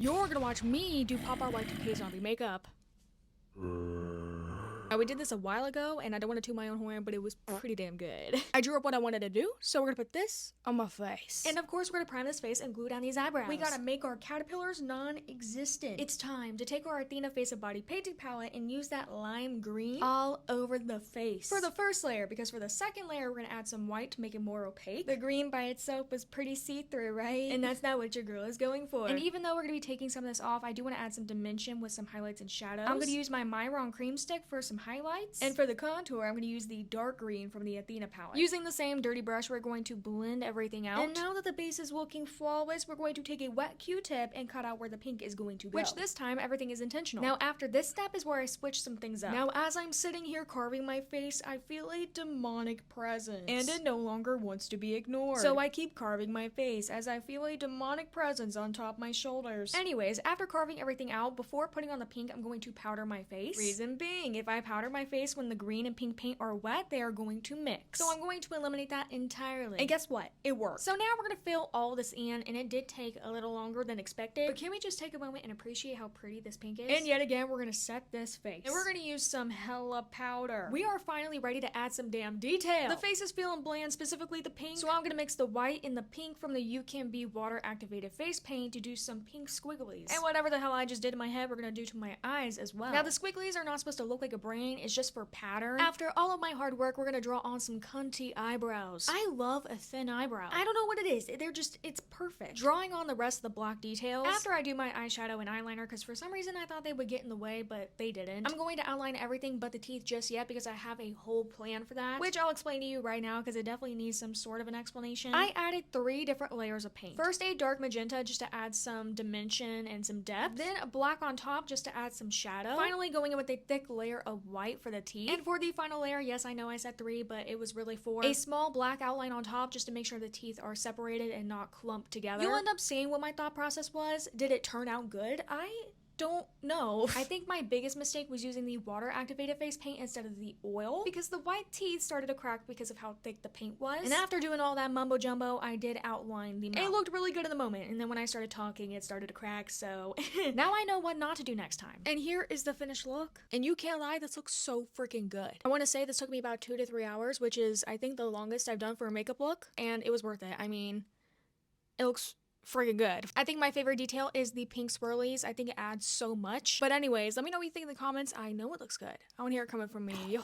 You're gonna watch me do Pop Art Y2K zombie makeup. Now, we did this a while ago, and I don't want to toot my own horn, but it was pretty damn good. I drew up what I wanted to do, so we're gonna put this on my face. And of course, we're gonna prime this face and glue down these eyebrows. We gotta make our caterpillars non-existent. It's time to take our Athena Face of Body painting palette and use that lime green all over the face. For the first layer, because for the second layer, we're gonna add some white to make it more opaque. The green by itself was pretty see-through, right? And that's not what your girl is going for. And even though we're gonna be taking some of this off, I do want to add some dimension with some highlights and shadows. I'm gonna use my Myron cream stick for some highlights, and for the contour I'm going to use the dark green from the Athena palette. Using the same dirty brush, we're going to blend everything out. And now that the base is looking flawless, we're going to take a wet Q-tip and cut out where the pink is going to go, which this time everything is intentional. Now after this step is where I switch some things up. Now as I'm sitting here carving my face, I feel a demonic presence, and it no longer wants to be ignored. So I keep carving my face as I feel a demonic presence on top my shoulders. Anyways, after carving everything out, before putting on the pink, I'm going to powder my face. Reason being, if I powder my face when the green and pink paint are wet, they are going to mix. So I'm going to eliminate that entirely. And guess what? It worked. So now we're going to fill all this in, and it did take a little longer than expected. But can we just take a moment and appreciate how pretty this pink is? And yet again, we're going to set this face. And we're going to use some hella powder. We are finally ready to add some damn detail. The face is feeling bland, specifically the pink. So I'm going to mix the white and the pink from the You Can Be water activated face paint to do some pink squigglies. And whatever the hell I just did in my head, we're going to do to my eyes as well. Now the squigglies are not supposed to look like a brain. It's just for pattern. After all of my hard work, we're gonna draw on some cunty eyebrows. I love a thin eyebrow. I don't know what it is. It's perfect. Drawing on the rest of the block details. After I do my eyeshadow and eyeliner, because for some reason I thought they would get in the way, but they didn't. I'm going to outline everything but the teeth just yet because I have a whole plan for that, which I'll explain to you right now because it definitely needs some sort of an explanation. I added 3 different layers of paint. First, a dark magenta just to add some dimension and some depth. Then a black on top just to add some shadow. Finally, going in with a thick layer of white for the teeth. And for the final layer, yes, I know I said 3, but it was really 4. A small black outline on top just to make sure the teeth are separated and not clumped together. You'll end up seeing what my thought process was. Did it turn out good? I don't know. I think my biggest mistake was using the water activated face paint instead of the oil because the white teeth started to crack because of how thick the paint was. And after doing all that mumbo jumbo, I did outline the mouth. It looked really good in the moment, and then when I started talking, it started to crack, so now I know what not to do next time. And here is the finished look. And you can't lie, this looks so freaking good. I want to say this took me about 2 to 3 hours, which is I think the longest I've done for a makeup look, and it was worth it. I mean, it looks friggin' good. I think my favorite detail is the pink swirlies. I think it adds so much. But anyways, let me know what you think in the comments. I know it looks good. I want to hear it coming from me. Yo.